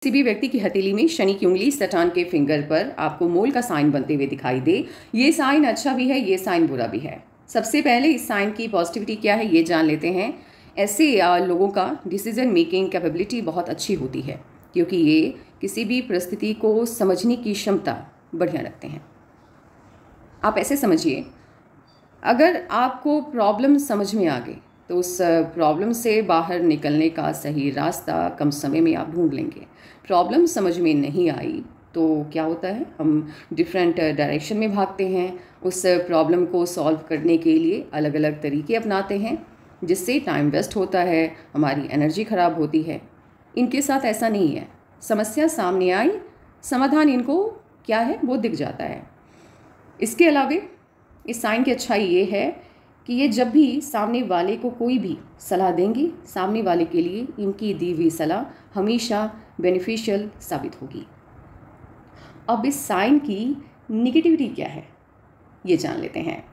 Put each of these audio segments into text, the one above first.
किसी भी व्यक्ति की हथेली में शनि की उंगली सैटर्न के फिंगर पर आपको मोल का साइन बनते हुए दिखाई दे, ये साइन अच्छा भी है, ये साइन बुरा भी है। सबसे पहले इस साइन की पॉजिटिविटी क्या है ये जान लेते हैं। ऐसे लोगों का डिसीजन मेकिंग कैपेबिलिटी बहुत अच्छी होती है, क्योंकि ये किसी भी परिस्थिति को समझने की क्षमता बढ़िया रखते हैं। आप ऐसे समझिए, अगर आपको प्रॉब्लम समझ में आ गई तो उस प्रॉब्लम से बाहर निकलने का सही रास्ता कम समय में आप ढूंढ लेंगे। प्रॉब्लम समझ में नहीं आई तो क्या होता है, हम डिफरेंट डायरेक्शन में भागते हैं। उस प्रॉब्लम को सॉल्व करने के लिए अलग अलग तरीके अपनाते हैं, जिससे टाइम वेस्ट होता है, हमारी एनर्जी ख़राब होती है। इनके साथ ऐसा नहीं है। समस्या सामने आई, समाधान इनको क्या है वो दिख जाता है। इसके अलावा इस साइन की अच्छाई ये है कि ये जब भी सामने वाले को कोई भी सलाह देंगे, सामने वाले के लिए इनकी दी हुई सलाह हमेशा बेनिफिशियल साबित होगी। अब इस साइन की निगेटिविटी क्या है ये जान लेते हैं।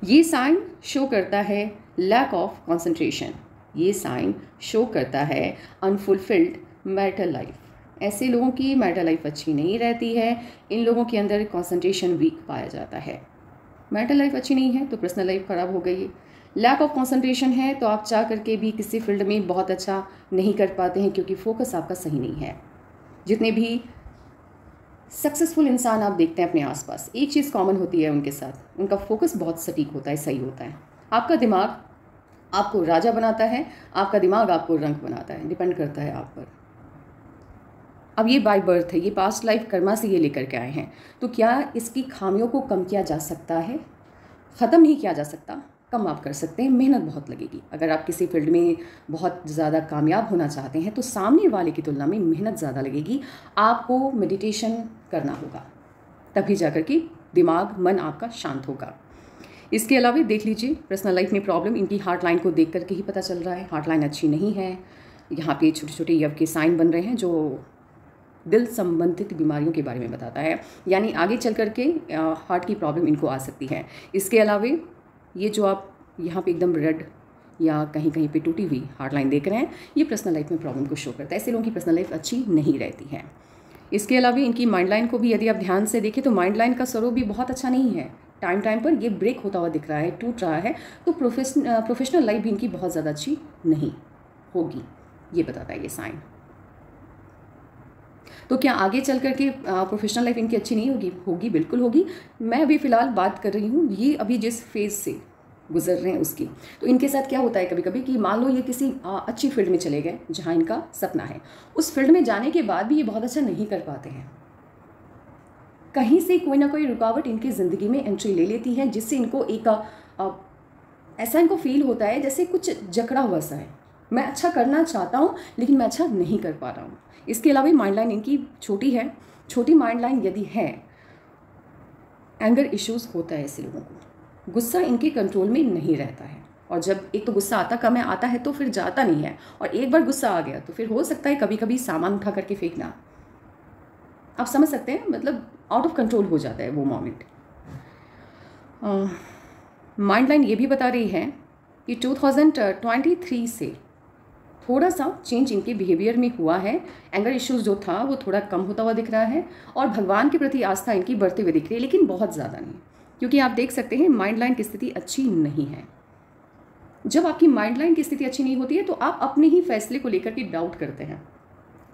ये साइन शो करता है लैक ऑफ कंसंट्रेशन। ये साइन शो करता है अनफुलफिल्ड मैरिटल लाइफ। ऐसे लोगों की मैरिटल लाइफ अच्छी नहीं रहती है। इन लोगों के अंदर कंसंट्रेशन वीक पाया जाता है। मैरिटल लाइफ अच्छी नहीं है तो पर्सनल लाइफ ख़राब हो गई है। लैक ऑफ कंसंट्रेशन है तो आप चाह करके भी किसी फील्ड में बहुत अच्छा नहीं कर पाते हैं, क्योंकि फोकस आपका सही नहीं है। जितने भी सक्सेसफुल इंसान आप देखते हैं अपने आसपास, एक चीज़ कॉमन होती है उनके साथ, उनका फोकस बहुत सटीक होता है, सही होता है। आपका दिमाग आपको राजा बनाता है, आपका दिमाग आपको रंक बनाता है, डिपेंड करता है आप पर। अब ये बाय बर्थ है, ये पास्ट लाइफ कर्मा से ये लेकर के आए हैं। तो क्या इसकी खामियों को कम किया जा सकता है? ख़त्म नहीं किया जा सकता, कम आप कर सकते हैं। मेहनत बहुत लगेगी। अगर आप किसी फील्ड में बहुत ज़्यादा कामयाब होना चाहते हैं तो सामने वाले की तुलना में मेहनत ज़्यादा लगेगी। आपको मेडिटेशन करना होगा, तभी जाकर के दिमाग मन आपका शांत होगा। इसके अलावा देख लीजिए, पर्सनल लाइफ में प्रॉब्लम इनकी हार्ट लाइन को देख करके ही पता चल रहा है। हार्ट लाइन अच्छी नहीं है। यहाँ पे छोटे छोटे यव के साइन बन रहे हैं जो दिल संबंधित बीमारियों के बारे में बताता है, यानी आगे चल कर के हार्ट की प्रॉब्लम इनको आ सकती है। इसके अलावा ये जो आप यहाँ पे एकदम रेड या कहीं कहीं पे टूटी हुई हार्ट लाइन देख रहे हैं, ये पर्सनल लाइफ में प्रॉब्लम को शो करता है। ऐसे लोगों की पर्सनल लाइफ अच्छी नहीं रहती है। इसके अलावा इनकी माइंड लाइन को भी यदि आप ध्यान से देखें तो माइंड लाइन का स्वरूप भी बहुत अच्छा नहीं है। टाइम टाइम पर ये ब्रेक होता हुआ दिख रहा है, टूट रहा है। तो प्रोफेशनल लाइफ भी इनकी बहुत ज़्यादा अच्छी नहीं होगी, ये बताता है ये साइन। तो क्या आगे चल करके प्रोफेशनल लाइफ इनकी अच्छी नहीं होगी? होगी, बिल्कुल होगी। मैं अभी फ़िलहाल बात कर रही हूँ ये अभी जिस फेज़ से गुजर रहे हैं उसकी। तो इनके साथ क्या होता है कभी कभी कि मान लो ये किसी अच्छी फील्ड में चले गए जहाँ इनका सपना है। उस फील्ड में जाने के बाद भी ये बहुत अच्छा नहीं कर पाते हैं। कहीं से कोई ना कोई रुकावट इनकी ज़िंदगी में एंट्री ले लेती है, जिससे इनको एक ऐसा इनको फील होता है जैसे कुछ जकड़ा हुआ सा है। मैं अच्छा करना चाहता हूँ लेकिन मैं अच्छा नहीं कर पा रहा हूँ। इसके अलावा माइंड लाइन इनकी छोटी है। छोटी माइंड लाइन यदि है, एंगर इश्यूज़ होता है ऐसे लोगों को। गुस्सा इनके कंट्रोल में नहीं रहता है, और जब एक तो गुस्सा आता कम है, आता है तो फिर जाता नहीं है, और एक बार गुस्सा आ गया तो फिर हो सकता है कभी कभी सामान उठा करके फेंकना। आप समझ सकते हैं, मतलब आउट ऑफ कंट्रोल हो जाता है वो मोमेंट। माइंड लाइन ये भी बता रही है कि 2023 से थोड़ा सा चेंज इनके बिहेवियर में हुआ है। एंगर इश्यूज़ जो था वो थोड़ा कम होता हुआ दिख रहा है, और भगवान के प्रति आस्था इनकी बढ़ते हुए दिख रही है, लेकिन बहुत ज़्यादा नहीं। क्योंकि आप देख सकते हैं माइंड लाइन की स्थिति अच्छी नहीं है। जब आपकी माइंड लाइन की स्थिति अच्छी नहीं होती है तो आप अपने ही फैसले को लेकर के डाउट करते हैं।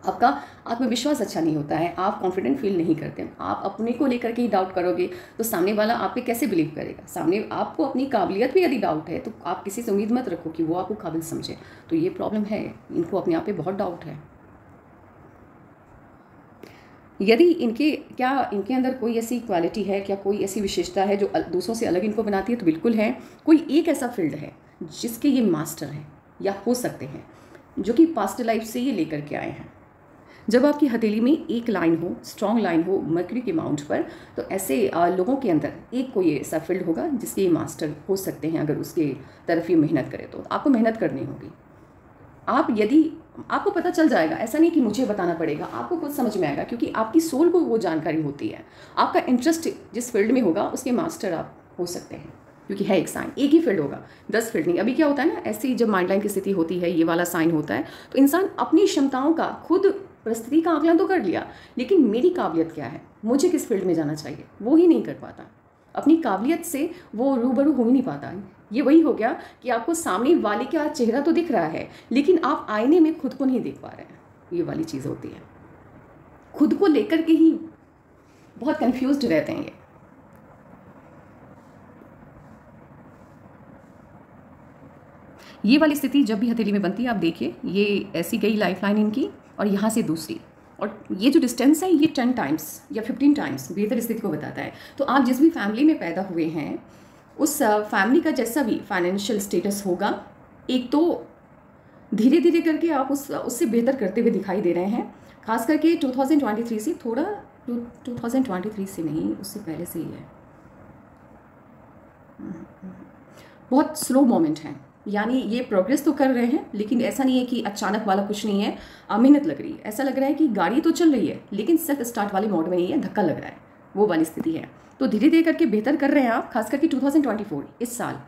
आपका आत्मविश्वास अच्छा नहीं होता है, आप कॉन्फिडेंट फील नहीं करते हैं। आप अपने को लेकर के ही डाउट करोगे तो सामने वाला आप पे कैसे बिलीव करेगा? सामने आपको अपनी काबिलियत पे यदि डाउट है तो आप किसी से उम्मीद मत रखो कि वो आपको काबिल समझे। तो ये प्रॉब्लम है, इनको अपने आप पे बहुत डाउट है। यदि इनके अंदर कोई ऐसी क्वालिटी है, क्या कोई ऐसी विशेषता है जो दूसरों से अलग इनको बनाती है, तो बिल्कुल है। कोई एक ऐसा फील्ड है जिसके ये मास्टर हैं या हो सकते हैं, जो कि पास्ट लाइफ से ये लेकर के आए हैं। जब आपकी हथेली में एक लाइन हो, स्ट्रॉन्ग लाइन हो मर्क्यूरी के माउंट पर, तो ऐसे लोगों के अंदर एक कोई ऐसा फील्ड होगा जिसके ये मास्टर हो सकते हैं। अगर उसके तरफ ये मेहनत करें तो आपको मेहनत करनी होगी। आपको पता चल जाएगा, ऐसा नहीं कि मुझे बताना पड़ेगा, आपको खुद समझ में आएगा, क्योंकि आपकी सोल को वो जानकारी होती है। आपका इंटरेस्ट जिस फील्ड में होगा उसके मास्टर आप हो सकते हैं, क्योंकि है एक साइन। एक ही फील्ड होगा, 10 फील्ड नहीं। अभी क्या होता है ना, ऐसी जब माइंड लाइन की स्थिति होती है, ये वाला साइन होता है, तो इंसान अपनी क्षमताओं का खुद परिस्थिति का आकलन तो कर लिया, लेकिन मेरी काबिलियत क्या है, मुझे किस फील्ड में जाना चाहिए, वो ही नहीं कर पाता। अपनी काबिलियत से वो रूबरू हो ही नहीं पाता। ये वही हो गया कि आपको सामने वाले का चेहरा तो दिख रहा है, लेकिन आप आईने में खुद को नहीं देख पा रहे हैं। ये वाली चीज़ होती है, खुद को लेकर के ही बहुत कंफ्यूज्ड रहते हैं ये वाली स्थिति जब भी हथेली में बनती है, आप देखिए ये ऐसी गई लाइफ लाइन इनकी और यहाँ से दूसरी, और ये जो डिस्टेंस है ये 10 टाइम्स या 15 टाइम्स बेहतर स्थिति को बताता है। तो आप जिस भी फैमिली में पैदा हुए हैं, उस फैमिली का जैसा भी फाइनेंशियल स्टेटस होगा, एक तो धीरे धीरे करके आप उससे बेहतर करते हुए दिखाई दे रहे हैं। खास करके 2023 से, थोड़ा 2023 से नहीं, उससे पहले से ही है, बहुत स्लो मोमेंट है। यानी ये प्रोग्रेस तो कर रहे हैं, लेकिन ऐसा नहीं है कि अचानक वाला कुछ नहीं है, मेहनत लग रही है। ऐसा लग रहा है कि गाड़ी तो चल रही है, लेकिन सेल्फ स्टार्ट वाले मोड में नहीं है, धक्का लग रहा है, वो वाली स्थिति है। तो धीरे धीरे करके बेहतर कर रहे हैं आप। खास करके 2024 इस साल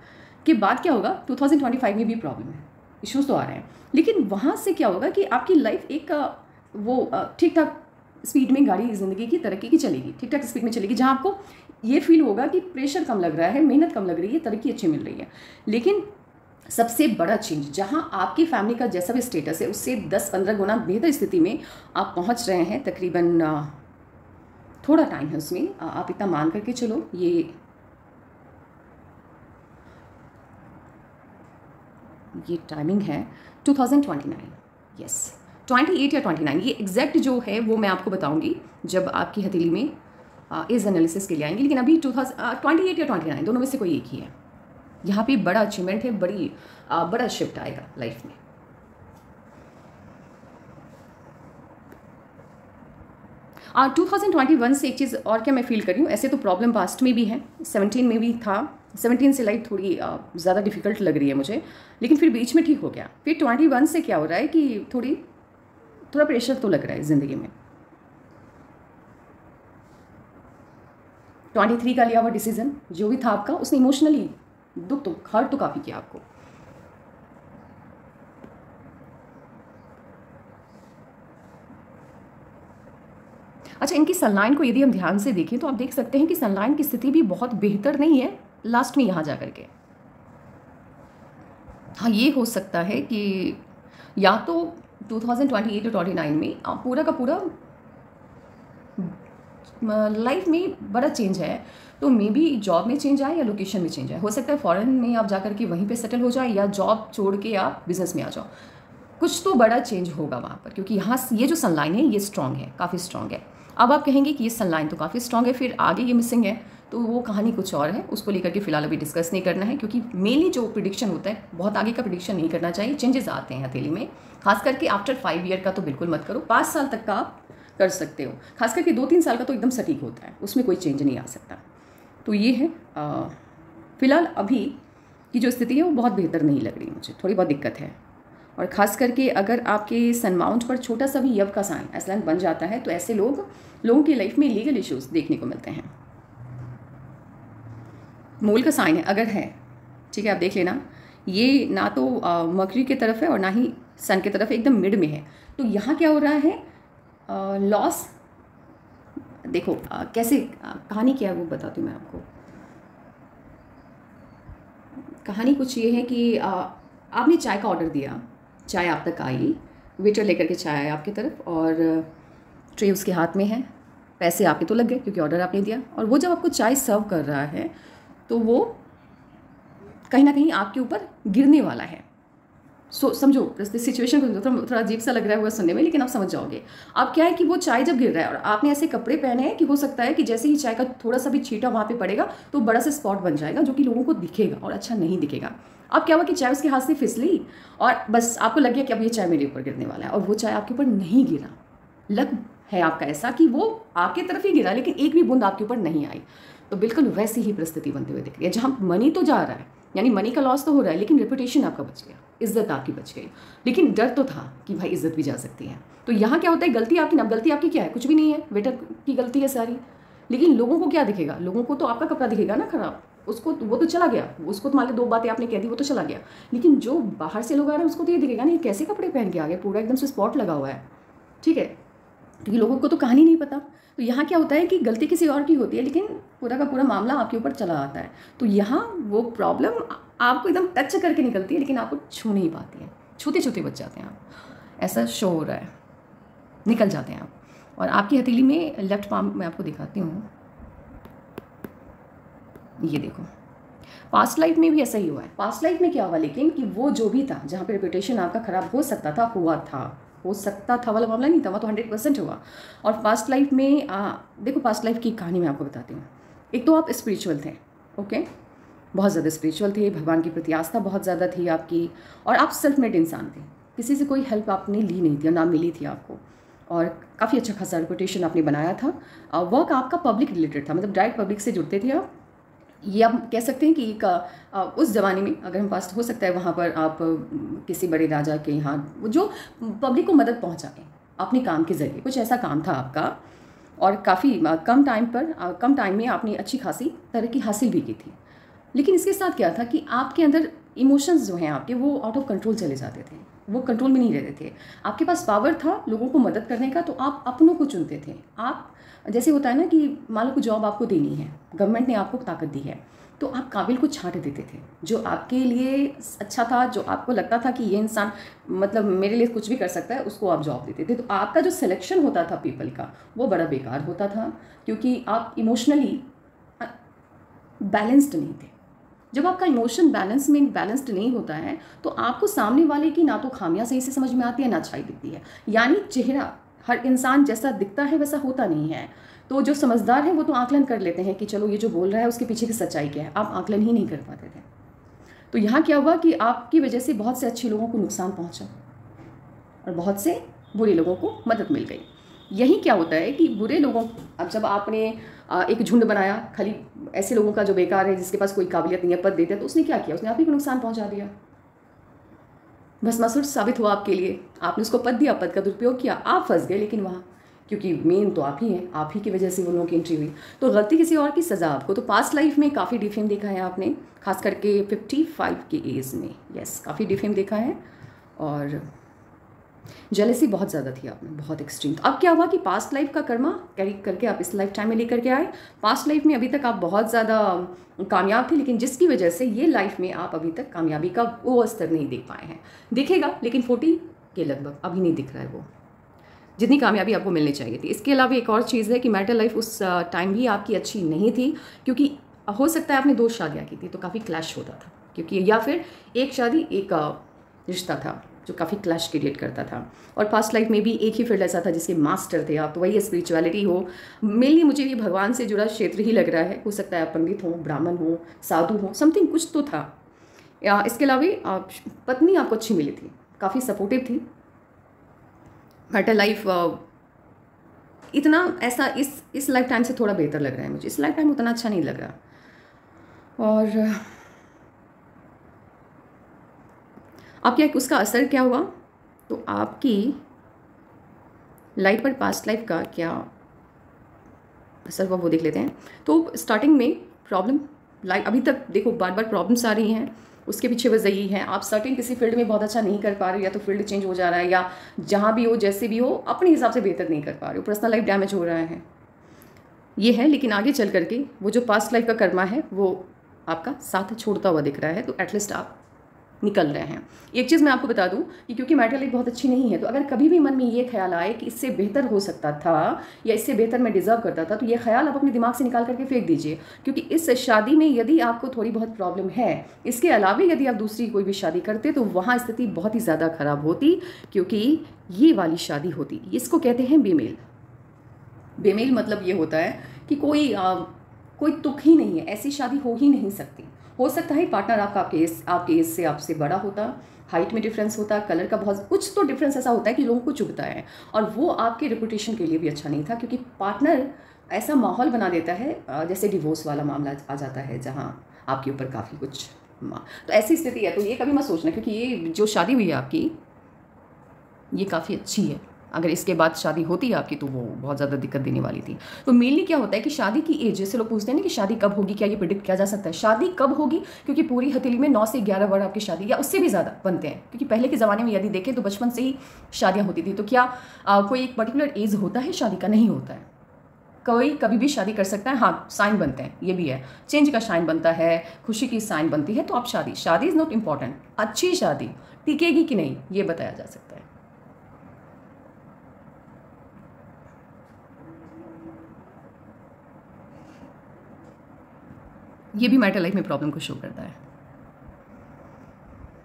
के बाद क्या होगा, 2025 में भी प्रॉब्लम है, इश्यूज तो आ रहे हैं, लेकिन वहाँ से क्या होगा कि आपकी लाइफ एक वो ठीक ठाक स्पीड में गाड़ी ज़िंदगी की तरक्की की चलेगी, ठीक ठाक स्पीड में चलेगी, जहाँ आपको ये फील होगा कि प्रेशर कम लग रहा है, मेहनत कम लग रही है, तरक्की अच्छी मिल रही है। लेकिन सबसे बड़ा चेंज, जहाँ आपकी फैमिली का जैसा भी स्टेटस है उससे 10-15 गुना बेहतर स्थिति में आप पहुँच रहे हैं। तकरीबन थोड़ा टाइम है उसमें, आप इतना मान करके चलो, ये टाइमिंग है 2029, यस 28 या 29, ये एग्जैक्ट जो है वो मैं आपको बताऊंगी जब आपकी हथेली में इस एनालिसिस के लिए आएंगे। लेकिन अभी 28 या 29 दोनों में से कोई एक ही है। यहाँ पे बड़ा अचीवमेंट है, बड़ा शिफ्ट आएगा लाइफ में। और 2021 से एक चीज़ और क्या मैं फील कर रही हूँ, ऐसे तो प्रॉब्लम पास्ट में भी है, 17 में भी था, 17 से लाइफ थोड़ी ज़्यादा डिफिकल्ट लग रही है मुझे, लेकिन फिर बीच में ठीक हो गया। फिर 21 से क्या हो रहा है कि थोड़ा प्रेशर तो लग रहा है ज़िंदगी में। 23 का लिया हुआ डिसीजन जो भी था आपका, उसने इमोशनली दुख तो हर्ट तो काफ़ी किया आपको। अच्छा, इनकी सनलाइन को यदि हम ध्यान से देखें तो आप देख सकते हैं कि सनलाइन की स्थिति भी बहुत बेहतर नहीं है लास्ट में यहाँ जा करके। हाँ, ये हो सकता है कि या तो 2028 और 29 में पूरा का पूरा लाइफ में बड़ा चेंज है, तो मे बी जॉब में चेंज आए या लोकेशन में चेंज आए। हो सकता है फॉरेन में आप जा करके वहीं पे सेटल हो जाए, या जॉब छोड़ के आप बिजनेस में आ जाओ। कुछ तो बड़ा चेंज होगा वहाँ पर, क्योंकि यहाँ ये जो सनलाइन है ये स्ट्रॉन्ग है, काफ़ी स्ट्रॉन्ग है। अब आप कहेंगे कि ये सनलाइन तो काफ़ी स्ट्रॉन्ग है, फिर आगे ये मिसिंग है, तो वो कहानी कुछ और है, उसको लेकर के फिलहाल अभी डिस्कस नहीं करना है, क्योंकि मेनली जो प्रिडिक्शन होता है बहुत आगे का प्रिडिक्शन नहीं करना चाहिए। चेंजेस आते हैं हथेली में, खास करके आफ्टर 5 ईयर का तो बिल्कुल मत करो, 5 साल तक का आप कर सकते हो, खास करके 2-3 साल का तो एकदम सटीक होता है, उसमें कोई चेंज नहीं आ सकता। तो ये है फिलहाल अभी की जो स्थिति है वो बहुत बेहतर नहीं लग रही मुझे, थोड़ी बहुत दिक्कत है। और ख़ास करके अगर आपके सन माउंट पर छोटा सा भी यव का साइन ऐसा बन जाता है, तो ऐसे लोगों की लाइफ में लीगल इश्यूज देखने को मिलते हैं। मूल का साइन है अगर है, ठीक है, आप देख लेना, ये ना तो मर्क्यूरी की तरफ है और ना ही सन की तरफ है, एकदम मिड में है। तो यहाँ क्या हो रहा है, लॉस देखो कैसे कहानी क्या है वो बताती हूँ मैं आपको। कहानी कुछ ये है कि आपने चाय का ऑर्डर दिया, चाय आप तक आई, वेटर लेकर के चाय आया आपकी तरफ और ट्रे उसके हाथ में है, पैसे आपके तो लग गए क्योंकि ऑर्डर आपने दिया। और वो जब आपको चाय सर्व कर रहा है तो वो कहीं ना कहीं आपके ऊपर गिरने वाला है। समझो सिचुएशन को, थोड़ा अजीब सा लग रहा है वो सुनने में, लेकिन आप समझ जाओगे। अब क्या है कि वो चाय जब गिर रहा है और आपने ऐसे कपड़े पहने हैं कि हो सकता है कि जैसे ही चाय का थोड़ा सा भी छींटा वहाँ पे पड़ेगा तो बड़ा सा स्पॉट बन जाएगा जो कि लोगों को दिखेगा और अच्छा नहीं दिखेगा। अब क्या हुआ कि चाय उसके हाथ से फिसली और बस आपको लग गया कि अब ये चाय मेरे ऊपर गिरने वाला है, और वो चाय आपके ऊपर नहीं गिरा। लग है आपका ऐसा कि वो आपकी तरफ ही गिरा लेकिन एक भी बूंद आपके ऊपर नहीं आई। तो बिल्कुल वैसी ही परिस्थिति बनते हुए दिख रही है, जहाँ मनी तो जा रहा है, यानी मनी का लॉस तो हो रहा है, लेकिन रेपुटेशन आपका बच गया, इज्जत आपकी बच गई। लेकिन डर तो था कि भाई इज्जत भी जा सकती है। तो यहाँ क्या होता है, गलती आपकी ना, गलती आपकी क्या है, कुछ भी नहीं है, वेटर की गलती है सारी। लेकिन लोगों को क्या दिखेगा, लोगों को तो आपका कपड़ा दिखेगा ना खराब, उसको वो तो चला गया, उसको तो मान लो 2 बातें आपने कह दी वो तो चला गया, लेकिन जो बाहर से लोग आ रहे हैं उसको तो ये दिखेगा नहीं कैसे कपड़े पहन के आ गए, पूरा एकदम से स्पॉट लगा हुआ है, ठीक है। क्योंकि लोगों को तो कहानी नहीं पता। तो यहाँ क्या होता है कि गलती किसी और की होती है, लेकिन पूरा का पूरा मामला आपके ऊपर चला आता है। तो यहाँ वो प्रॉब्लम आपको एकदम टच करके निकलती है, लेकिन आपको छू नहीं पाती है, छूते छूते बच जाते हैं आप, ऐसा शो हो रहा है, निकल जाते हैं आप। और आपकी हथेली में लेफ्ट पाम मैं आपको दिखाती हूँ, ये देखो, पास्ट लाइफ में भी ऐसा ही हुआ है। पास्ट लाइफ में क्या हुआ, लेकिन कि वो जो भी था, जहाँ पे रेपुटेशन आपका ख़राब हो सकता था, हुआ था, हो सकता था वाला मामला नहीं था, वह तो 100% हुआ। और पास्ट लाइफ में देखो, पास्ट लाइफ की कहानी मैं आपको बताती हूँ। एक तो आप स्पिरिचुअल थे, ओके, बहुत ज़्यादा स्पिरिचुअल थे, भगवान की प्रति आस्था बहुत ज़्यादा थी आपकी, और आप सेल्फ मेड इंसान थे, किसी से कोई हेल्प आपने ली नहीं थी और ना मिली थी आपको, और काफ़ी अच्छा खासा रेपुटेशन आपने बनाया था। वर्क आपका पब्लिक रिलेटेड था, मतलब डायरेक्ट पब्लिक से जुड़ते थे आप। ये आप कह सकते हैं कि एक उस ज़माने में, अगर हम पास्ट हो सकता है, वहाँ पर आप किसी बड़े राजा के यहाँ जो पब्लिक को मदद पहुँचाए अपने काम के ज़रिए, कुछ ऐसा काम था आपका, और काफ़ी कम टाइम में आपने अच्छी खासी तरक्की हासिल भी की थी। लेकिन इसके साथ क्या था कि आपके अंदर इमोशंस जो हैं आपके, वो आउट ऑफ कंट्रोल चले जाते थे, वो कंट्रोल में नहीं रहते थे। आपके पास पावर था लोगों को मदद करने का, तो आप अपनों को चुनते थे। आप जैसे होता है ना कि मान लो कोई जॉब आपको देनी है, गवर्नमेंट ने आपको ताकत दी है, तो आप काबिल को छांट देते थे, जो आपके लिए अच्छा था, जो आपको लगता था कि ये इंसान मतलब मेरे लिए कुछ भी कर सकता है, उसको आप जॉब देते थे। तो आपका जो सिलेक्शन होता था पीपल का, वो बड़ा बेकार होता था, क्योंकि आप इमोशनली बैलेंस्ड नहीं थे। जब आपका इमोशन बैलेंस्ड नहीं होता है, तो आपको सामने वाले की ना तो खामियां सही से समझ में आती है, ना अच्छाई दिखती है। यानी चेहरा हर इंसान जैसा दिखता है वैसा होता नहीं है। तो जो समझदार है वो तो आकलन कर लेते हैं कि चलो ये जो बोल रहा है उसके पीछे की सच्चाई क्या है, आप आकलन ही नहीं कर पाते थे। तो यहाँ क्या हुआ कि आपकी वजह से बहुत से अच्छे लोगों को नुकसान पहुँचा और बहुत से बुरे लोगों को मदद मिल गई। यही क्या होता है कि बुरे लोगों, अब जब आपने एक झुंड बनाया खाली ऐसे लोगों का जो बेकार है, जिसके पास कोई काबिलियत नहीं है, पद देते, तो उसने क्या किया, उसने आप ही को नुकसान पहुंचा दिया, भस्मासुर साबित हुआ आपके लिए। आपने उसको पद दिया, पद का दुरुपयोग किया, आप फंस गए, लेकिन वहाँ क्योंकि मेन तो आप ही हैं, आप ही की वजह से वो लोगों की एंट्री हुई। तो गलती किसी और की सज़ा आपको। तो पास्ट लाइफ में काफ़ी डिफेम देखा है आपने, खास करके 55 की एज में, यस, काफ़ी डिफेम देखा है, और जेलसी बहुत ज़्यादा थी आपने, बहुत एक्सट्रीम। अब क्या हुआ कि पास्ट लाइफ का कर्मा कैरी करके आप इस लाइफ टाइम में लेकर के आए। पास्ट लाइफ में अभी तक आप बहुत ज़्यादा कामयाब थे, लेकिन जिसकी वजह से ये लाइफ में आप अभी तक कामयाबी का वो स्तर नहीं देख पाए हैं। दिखेगा, लेकिन 40 के लगभग अभी नहीं दिख रहा है वो, जितनी कामयाबी आपको मिलनी चाहिए थी। इसके अलावा एक और चीज़ है कि मैरिटल लाइफ उस टाइम भी आपकी अच्छी नहीं थी, क्योंकि हो सकता है आपने 2 शादियाँ की थी, तो काफ़ी क्लैश होता था, क्योंकि या फिर एक शादी एक रिश्ता था जो काफ़ी क्लैश क्रिएट करता था। और पास्ट लाइफ में भी एक ही फील्ड ऐसा था जिसके मास्टर थे आप, तो वही स्पिरिचुअलिटी हो। मेनली मुझे ये भगवान से जुड़ा क्षेत्र ही लग रहा है। हो सकता है आप पंडित हो, ब्राह्मण हो, साधु हो, समथिंग कुछ तो था। इसके अलावा पत्नी आपको अच्छी मिली थी, काफ़ी सपोर्टिव थी। मैरिटल लाइफ इतना ऐसा इस लाइफ टाइम से थोड़ा बेहतर लग रहा है मुझे, इस लाइफ टाइम उतना अच्छा नहीं लग रहा। और अब क्या उसका असर क्या हुआ, तो आपकी लाइफ पर पास्ट लाइफ का क्या असर हुआ वो देख लेते हैं। तो स्टार्टिंग में प्रॉब्लम, लाइफ अभी तक देखो बार बार प्रॉब्लम्स आ रही हैं, उसके पीछे वजह यही है, आप सर्टेन किसी फील्ड में बहुत अच्छा नहीं कर पा रहे हो, या तो फील्ड चेंज हो जा रहा है, या जहाँ भी हो जैसे भी हो अपने हिसाब से बेहतर नहीं कर पा रहे हो, पर्सनल लाइफ डैमेज हो रहा है, ये है। लेकिन आगे चल करके वो जो पास्ट लाइफ का कर्मा है वो आपका साथ छोड़ता हुआ दिख रहा है, तो एटलीस्ट आप निकल रहे हैं। एक चीज़ मैं आपको बता दूं कि क्योंकि मैरिटल लाइफ बहुत अच्छी नहीं है, तो अगर कभी भी मन में ये ख्याल आए कि इससे बेहतर हो सकता था या इससे बेहतर मैं डिज़र्व करता था, तो ये ख्याल आप अपने दिमाग से निकाल करके फेंक दीजिए। क्योंकि इस शादी में यदि आपको थोड़ी बहुत प्रॉब्लम है, इसके अलावा यदि आप दूसरी कोई भी शादी करते तो वहाँ स्थिति बहुत ही ज़्यादा ख़राब होती, क्योंकि ये वाली शादी होती, इसको कहते हैं बेमेल। बेमेल मतलब ये होता है कि कोई तुक ही नहीं है, ऐसी शादी हो ही नहीं सकती। हो सकता है पार्टनर आपके एज से आपसे बड़ा होता, हाइट में डिफरेंस होता, कलर का बहुत कुछ तो डिफरेंस ऐसा होता है कि लोगों को चुभता है, और वो आपके रेपुटेशन के लिए भी अच्छा नहीं था, क्योंकि पार्टनर ऐसा माहौल बना देता है जैसे डिवोर्स वाला मामला आ जाता है, जहाँ आपके ऊपर काफ़ी कुछ तो ऐसी स्थिति है। तो ये कभी मत सोचना, क्योंकि ये जो शादी हुई है आपकी, ये काफ़ी अच्छी है, अगर इसके बाद शादी होती है आपकी तो वो बहुत ज़्यादा दिक्कत देने वाली थी। तो मेनली क्या होता है कि शादी की एज, जैसे लोग पूछते हैं ना कि शादी कब होगी, क्या ये प्रिडिक्ट किया जा सकता है शादी कब होगी? क्योंकि पूरी हथेली में 9 से 11 वर्ड आपकी शादी या उससे भी ज़्यादा बनते हैं, क्योंकि पहले के ज़माने में यदि देखें तो बचपन से ही शादियाँ होती थी। तो क्या कोई एक पर्टिकुलर एज होता है शादी का? नहीं होता है। कोई कभी भी शादी कर सकता है। हाँ, साइन बनते हैं, ये भी है, चेंज का साइन बनता है, खुशी की साइन बनती है, तो आप शादी इज़ नॉट इम्पॉर्टेंट। अच्छी शादी टिकेगी कि नहीं ये बताया जा सकता है। ये भी मैरिटल लाइफ में प्रॉब्लम को शो करता है।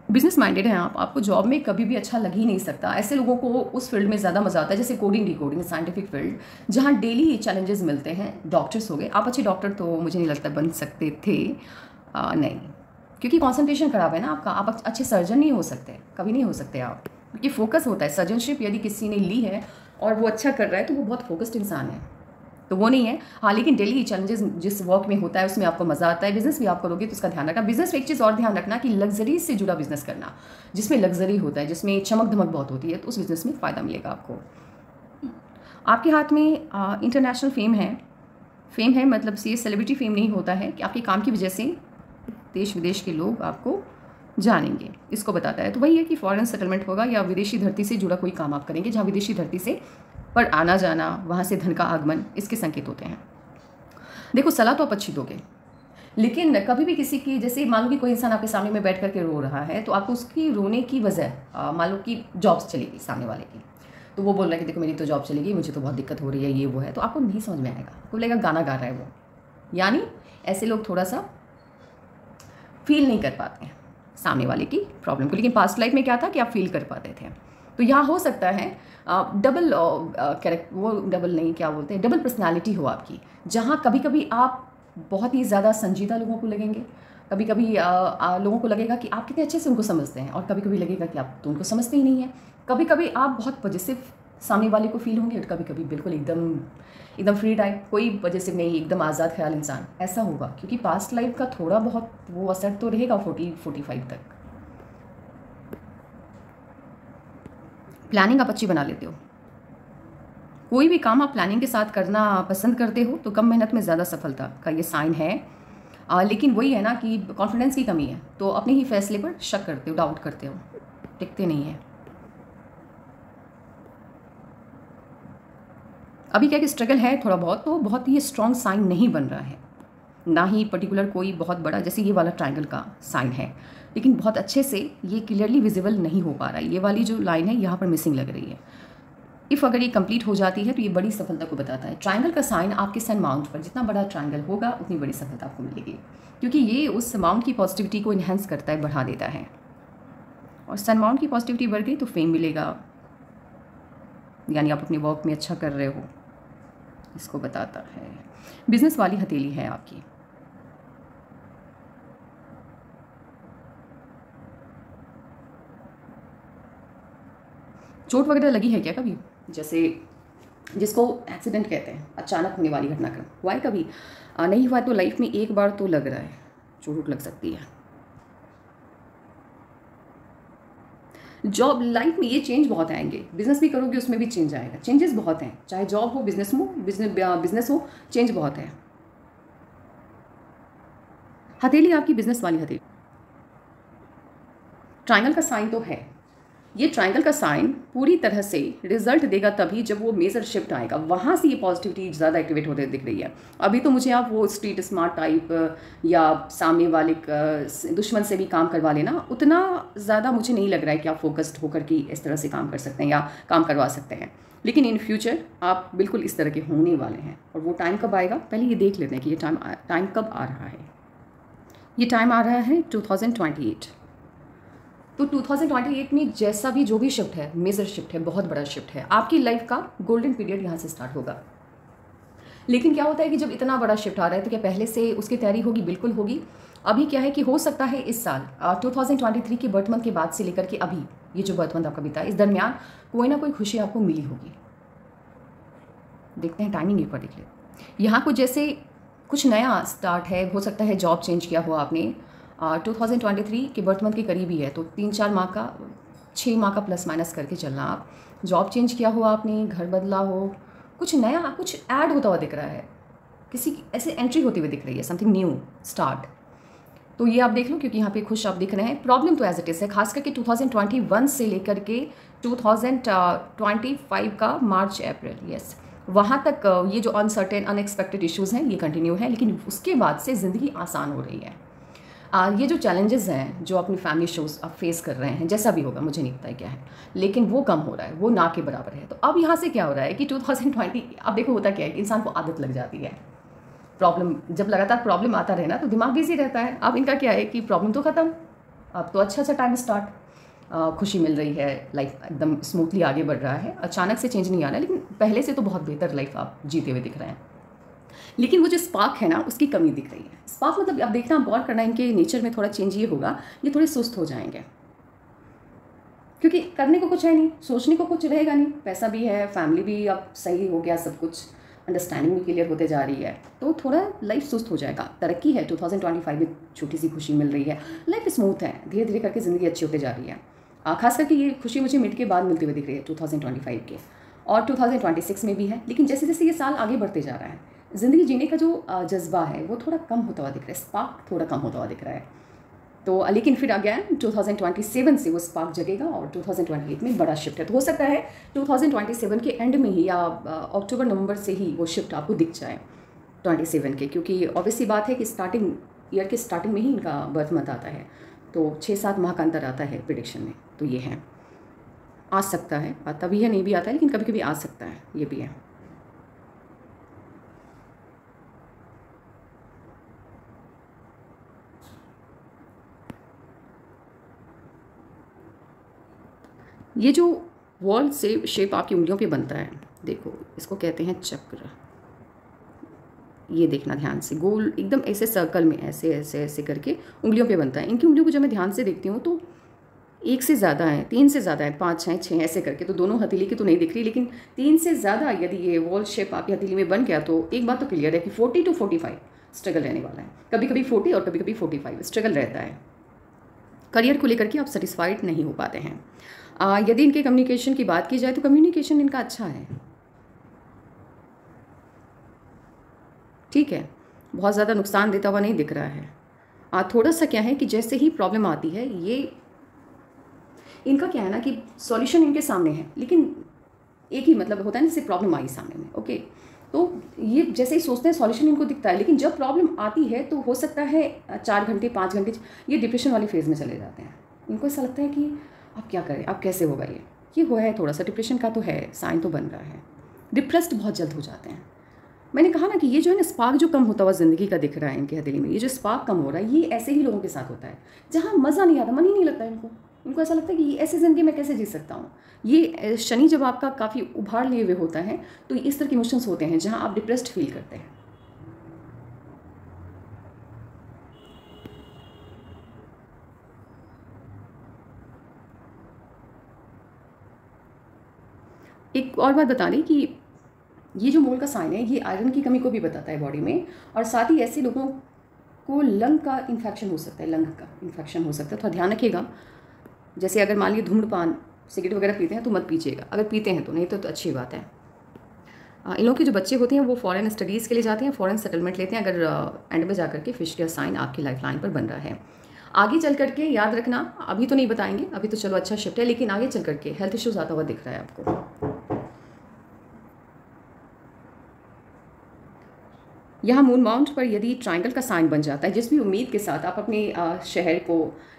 बिजनेस माइंडेड हैं आप, आपको जॉब में कभी भी अच्छा लग ही नहीं सकता। ऐसे लोगों को उस फील्ड में ज़्यादा मज़ा आता है, जैसे कोडिंग डिकोडिंग, साइंटिफिक फील्ड, जहाँ डेली चैलेंजेस मिलते हैं। डॉक्टर्स हो गए, आप अच्छे डॉक्टर तो मुझे नहीं लगता बन सकते थे, नहीं, क्योंकि कॉन्सेंट्रेशन खराब है ना आपका। आप अच्छे सर्जन नहीं हो सकते, कभी नहीं हो सकते आप, क्योंकि फोकस होता है। सर्जनशिप यदि किसी ने ली है और वो अच्छा कर रहा है तो वो बहुत फोकस्ड इंसान है, तो वो नहीं है। हाँ, लेकिन डेली चैलेंजेस जिस वर्क में होता है उसमें आपको मज़ा आता है। बिजनेस भी आप करोगे तो उसका ध्यान रखना। बिजनेस में एक चीज़ और ध्यान रखना कि लग्जरी से जुड़ा बिजनेस करना, जिसमें लग्जरी होता है, जिसमें चमक धमक बहुत होती है, तो उस बिज़नेस में फ़ायदा मिलेगा आपको। आपके हाथ में इंटरनेशनल फेम है, मतलब से सेलिब्रिटी फेम नहीं होता है कि आपके काम की वजह से देश विदेश के लोग आपको जानेंगे, इसको बताता है। तो वही है कि फॉरेन सेटलमेंट होगा या विदेशी धरती से जुड़ा कोई काम आप करेंगे, जहाँ विदेशी धरती से पर आना जाना, वहाँ से धन का आगमन, इसके संकेत होते हैं। देखो, सलाह तो आप अच्छी दोगे, लेकिन कभी भी किसी की, जैसे मान लो कि कोई इंसान आपके सामने में बैठ करके रो रहा है, तो आपको उसकी रोने की वजह, मान लो कि जॉब्स चलेगी सामने वाले की, तो वो बोल रहा है कि देखो मेरी तो जॉब चलेगी, मुझे तो बहुत दिक्कत हो रही है, ये वो है, तो आपको नहीं समझ में आएगा, आपको लगेगा गाना गा रहा है वो। यानी ऐसे लोग थोड़ा सा फील नहीं कर पाते हैं सामने वाले की प्रॉब्लम को, लेकिन पास्ट लाइफ में क्या था कि आप फील कर पाते थे। तो यहाँ हो सकता है डबल कैरेक्टर, वो डबल नहीं, क्या बोलते हैं, डबल पर्सनालिटी हो आपकी, जहाँ कभी कभी आप बहुत ही ज़्यादा संजीदा लोगों को लगेंगे, कभी कभी लोगों को लगेगा कि आप कितने अच्छे से उनको समझते हैं, और कभी कभी लगेगा कि आप तो उनको समझते ही नहीं हैं। कभी कभी आप बहुत पॉजिटिव सामने वाले को फील होंगे, और कभी कभी बिल्कुल एकदम फ्री टाइप, कोई पॉजिटिव नहीं, एकदम आज़ाद ख्याल इंसान, ऐसा होगा। क्योंकि पास्ट लाइफ का थोड़ा बहुत वो असर तो रहेगा 40-45 तक। प्लानिंग आप अच्छी बना लेते हो, कोई भी काम आप प्लानिंग के साथ करना पसंद करते हो, तो कम मेहनत में ज़्यादा सफलता का ये साइन है। लेकिन वही है ना कि कॉन्फिडेंस की कमी है, तो अपने ही फैसले पर शक करते हो, डाउट करते हो, टिकते नहीं है। अभी क्या कि स्ट्रगल है थोड़ा बहुत, तो बहुत ही स्ट्रॉन्ग साइन नहीं बन रहा है, ना ही पर्टिकुलर कोई बहुत बड़ा, जैसे ये वाला ट्रायंगल का साइन है, लेकिन बहुत अच्छे से ये क्लियरली विजिबल नहीं हो पा रहा है। ये वाली जो लाइन है यहाँ पर मिसिंग लग रही है। इफ़ अगर ये कंप्लीट हो जाती है तो ये बड़ी सफलता को बताता है। ट्रायंगल का साइन आपके सन माउंट पर, जितना बड़ा ट्रायंगल होगा उतनी बड़ी सफलता आपको मिलेगी, क्योंकि ये उस माउंट की पॉजिटिविटी को इन्हेंस करता है, बढ़ा देता है। और सन माउंट की पॉजिटिविटी बढ़ गई तो फेम मिलेगा, यानी आप अपने वर्क में अच्छा कर रहे हो, इसको बताता है। बिजनेस वाली हथेली है आपकी। चोट वगैरह लगी है क्या कभी? जैसे जिसको एक्सीडेंट कहते हैं, अचानक होने वाली घटनाक्रम, हुआ है कभी? नहीं हुआ तो लाइफ में एक बार तो लग रहा है, चोट लग सकती है। जॉब लाइफ में ये चेंज बहुत आएंगे, बिजनेस भी करोगे उसमें भी चेंज आएगा, चेंजेस बहुत हैं, चाहे जॉब हो, बिजनेस हो, चेंज बहुत है। हथेली आपकी बिजनेस वाली हथेली, ट्रायंगल का साइन तो है। ये ट्रायंगल का साइन पूरी तरह से रिजल्ट देगा तभी जब वो मेजर शिफ्ट आएगा, वहाँ से ये पॉजिटिविटी ज़्यादा एक्टिवेट होते दिख रही है। अभी तो मुझे आप वो स्ट्रीट स्मार्ट टाइप या सामने वाले दुश्मन से भी काम करवा लेना, उतना ज़्यादा मुझे नहीं लग रहा है कि आप फोकस्ड होकर के इस तरह से काम कर सकते हैं या काम करवा सकते हैं। लेकिन इन फ्यूचर आप बिल्कुल इस तरह के होने वाले हैं। और वो टाइम कब आएगा, पहले ये देख लेते हैं कि ये टाइम कब आ रहा है। ये टाइम आ रहा है 2028। तो 2028 में जैसा भी जो भी शिफ्ट है, मेजर शिफ्ट है, बहुत बड़ा शिफ्ट है, आपकी लाइफ का गोल्डन पीरियड यहाँ से स्टार्ट होगा। लेकिन क्या होता है कि जब इतना बड़ा शिफ्ट आ रहा है तो क्या पहले से उसकी तैयारी होगी? बिल्कुल होगी। अभी क्या है कि हो सकता है इस साल 2023 के बर्थ मंथ के बाद से लेकर के अभी ये जो बर्थ मंथ आपका बीता है, इस दरमियान कोई ना कोई खुशी आपको मिली होगी। देखते हैं, टाइमिंग एक बार देख लेते। यहाँ कुछ जैसे कुछ नया स्टार्ट है, हो सकता है जॉब चेंज किया हो आपने, 2023 के बर्थ मंथ के करीब ही है, तो 3-4 माह का 6 माह का प्लस माइनस करके चलना। आप जॉब चेंज किया हो, आपने घर बदला हो, कुछ नया कुछ ऐड होता हुआ दिख रहा है, किसी ऐसे एंट्री होती हुई दिख रही है, समथिंग न्यू स्टार्ट। तो ये आप देख लो, क्योंकि यहाँ पे खुश आप दिख रहे हैं। प्रॉब्लम तो एज इट इज़ है, खास करके 2021 से लेकर के 2025 का मार्च अप्रैल, यस, वहाँ तक ये जो अनसर्टेन अनएक्सपेक्टेड इश्यूज़ हैं ये कंटिन्यू है। लेकिन उसके बाद से ज़िंदगी आसान हो रही है। ये जो चैलेंजेस हैं जो अपनी फैमिली शोज आप फेस कर रहे हैं, जैसा भी होगा मुझे नहीं पता क्या है, लेकिन वो कम हो रहा है, वो ना के बराबर है। तो अब यहाँ से क्या हो रहा है कि 2020, अब देखो होता क्या है कि इंसान को आदत लग जाती है। प्रॉब्लम जब लगातार प्रॉब्लम आता रहे ना तो दिमाग बिजी रहता है। अब इनका क्या है कि प्रॉब्लम तो ख़त्म, अब तो अच्छा टाइम स्टार्ट, खुशी मिल रही है, लाइफ एकदम स्मूथली आगे बढ़ रहा है, अचानक से चेंज नहीं आ रहा है, लेकिन पहले से तो बहुत बेहतर लाइफ आप जीते हुए दिख रहे हैं। लेकिन वो जो स्पार्क है ना, उसकी कमी दिख रही है। स्पार्क मतलब अब देखना, गौर करना, इनके नेचर में थोड़ा चेंज ये होगा, ये थोड़े सुस्त हो जाएंगे, क्योंकि करने को कुछ है नहीं, सोचने को कुछ रहेगा नहीं, पैसा भी है, फैमिली भी अब सही हो गया, सब कुछ अंडरस्टैंडिंग भी क्लियर होते जा रही है, तो थोड़ा लाइफ सुस्त हो जाएगा। तरक्की है, 2025 में छोटी सी खुशी मिल रही है, लाइफ स्मूथ है, धीरे धीरे करके ज़िंदगी अच्छी होते जा रही है। खास करके ये खुशी मुझे मिड के बाद मिलती हुई दिख रही है 2025 के, और 2026 में भी है। लेकिन जैसे जैसे ये साल आगे बढ़ते जा रहा है, ज़िंदगी जीने का जो जज्बा है वो थोड़ा कम होता हुआ दिख रहा है, स्पार्क थोड़ा कम होता हुआ दिख रहा है। तो लेकिन फिर अगेन 2027 से वो स्पार्क जगेगा और 2028 में बड़ा शिफ्ट है। तो हो सकता है 2027 के एंड में ही या अक्टूबर नवंबर से ही वो शिफ्ट आपको दिख जाए 27 के, क्योंकि ऑब्वियसली बात है कि स्टार्टिंग ईयर के स्टार्टिंग में ही इनका बर्थ मंथ आता है, तो 6-7 माह का अंतर आता है प्रिडिक्शन में। तो ये है, आ सकता है, आता भी है, नहीं भी आता है, लेकिन कभी कभी आ सकता है, ये भी है। ये जो वॉल से शेप आपकी उंगलियों पे बनता है, देखो इसको कहते हैं चक्र। ये देखना ध्यान से, गोल एकदम ऐसे सर्कल में ऐसे ऐसे ऐसे करके उंगलियों पे बनता है। इनकी उंगलियों को जब मैं ध्यान से देखती हूँ तो 1 से ज़्यादा है, 3 से ज़्यादा है, 5 हैं, 6 ऐसे करके, तो दोनों हथेली की तो नहीं दिख रही, लेकिन 3 से ज़्यादा यदि ये वॉल शेप आपकी हथेली में बन गया तो एक बात तो क्लियर है कि 40 to 45 स्ट्रगल रहने वाला है। कभी कभी 40 और कभी कभी 45 स्ट्रगल रहता है। करियर को लेकर के आप सेटिस्फाइड नहीं हो पाते हैं। यदि इनके कम्युनिकेशन की बात की जाए तो कम्युनिकेशन इनका अच्छा है, ठीक है, बहुत ज़्यादा नुकसान देता हुआ नहीं दिख रहा है। थोड़ा सा क्या है कि जैसे ही प्रॉब्लम आती है, ये इनका क्या है ना कि सॉल्यूशन इनके सामने है, लेकिन एक ही मतलब होता है ना, जैसे प्रॉब्लम आई सामने में, ओके, तो ये जैसे ही सोचते हैं सॉल्यूशन इनको दिखता है, लेकिन जब प्रॉब्लम आती है तो हो सकता है 4 घंटे 5 घंटे ये डिप्रेशन वाली फेज़ में चले जाते हैं। इनको ऐसा लगता है कि अब क्या करें, अब कैसे होगा, ये हुआ है, थोड़ा सा डिप्रेशन का तो है, साइन तो बन रहा है, डिप्रेस्ड बहुत जल्द हो जाते हैं। मैंने कहा ना कि ये जो है ना स्पार्क जो कम होता हुआ ज़िंदगी का दिख रहा है इनके हथेली में, ये जो स्पार्क कम हो रहा है, ये ऐसे ही लोगों के साथ होता है जहाँ मज़ा नहीं आता, मन ही नहीं लगता इनको ऐसा लगता है कि ऐसी ज़िंदगी मैं कैसे जी सकता हूँ। ये शनि जब आपका काफ़ी उभार लिए हुए होता है तो इस तरह के इमोशंस होते हैं जहाँ आप डिप्रेस्ड फील करते हैं। एक और बात बता दें कि ये जो मोल का साइन है ये आयरन की कमी को भी बताता है बॉडी में, और साथ ही ऐसे लोगों को लंग का इन्फेक्शन हो सकता है, लंग का इन्फेक्शन हो सकता है, थोड़ा ध्यान रखिएगा। जैसे अगर मान लीजिए धूम्रपान सिगरेट वगैरह पीते हैं तो मत पीजिएगा, अगर पीते हैं तो, नहीं तो अच्छी बात है। इन लोगों के जो बच्चे होते हैं वो फॉरेन स्टडीज़ के लिए जाते हैं, फॉरेन सेटलमेंट लेते हैं, अगर एंड में जा करके फिश का साइन आपकी लाइफ लाइन पर बन रहा है। आगे चल करके याद रखना, अभी तो नहीं बताएंगे, अभी तो चलो अच्छा शिफ्ट है, लेकिन आगे चल करके हेल्थ इश्यूज़ आता हुआ दिख रहा है आपको। यहाँ मून माउंट पर यदि ट्रायंगल का साइन बन जाता है, जिस भी उम्मीद के साथ आप अपने शहर को,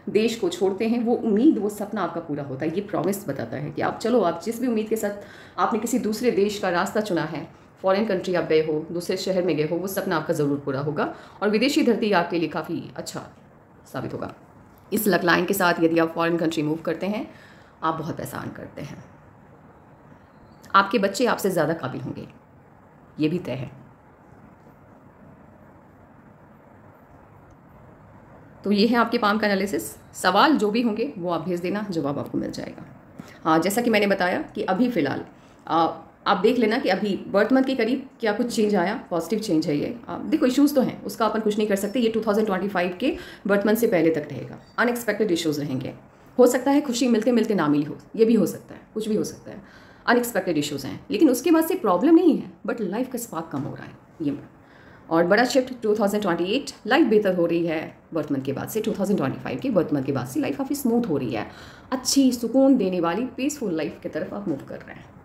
देश को छोड़ते हैं, वो उम्मीद, वो सपना आपका पूरा होता है। ये प्रॉमिस बताता है कि आप चलो, आप जिस भी उम्मीद के साथ आपने किसी दूसरे देश का रास्ता चुना है, फॉरेन कंट्री आप गए हो, दूसरे शहर में गए हो, वो सपना आपका ज़रूर पूरा होगा और विदेशी धरती आपके लिए काफ़ी अच्छा साबित होगा। इस लक लाइन के साथ यदि आप फॉरेन कंट्री मूव करते हैं, आप बहुत पैसा अर्न करते हैं, आपके बच्चे आपसे ज़्यादा काबिल होंगे, ये भी तय है। तो ये है आपके पाम का एनालिसिस। सवाल जो भी होंगे वो आप भेज देना, जवाब आपको मिल जाएगा। हाँ, जैसा कि मैंने बताया कि अभी फ़िलहाल आप देख लेना कि अभी बर्थ मंथ के करीब क्या कुछ चेंज आया, पॉजिटिव चेंज है ये। देखो इश्यूज़ तो हैं, उसका अपन कुछ नहीं कर सकते, ये 2025 के बर्थ मंथ से पहले तक रहेगा, अनएक्सपेक्टेड इश्यूज़ रहेंगे, हो सकता है खुशी मिलते मिलते ना मिली हो, ये भी हो सकता है, कुछ भी हो सकता है, अनएक्सपेक्टेड इश्यूज हैं, लेकिन उसके बाद से प्रॉब्लम नहीं है, बट लाइफ का स्पार्क कम हो रहा है ये। और बड़ा शिफ्ट 2028, लाइफ बेहतर हो रही है बर्थ मंथ के बाद से। 2025 के बर्थ मंथ के बाद से लाइफ काफ़ी स्मूथ हो रही है, अच्छी सुकून देने वाली पीसफुल लाइफ की तरफ आप मूव कर रहे हैं।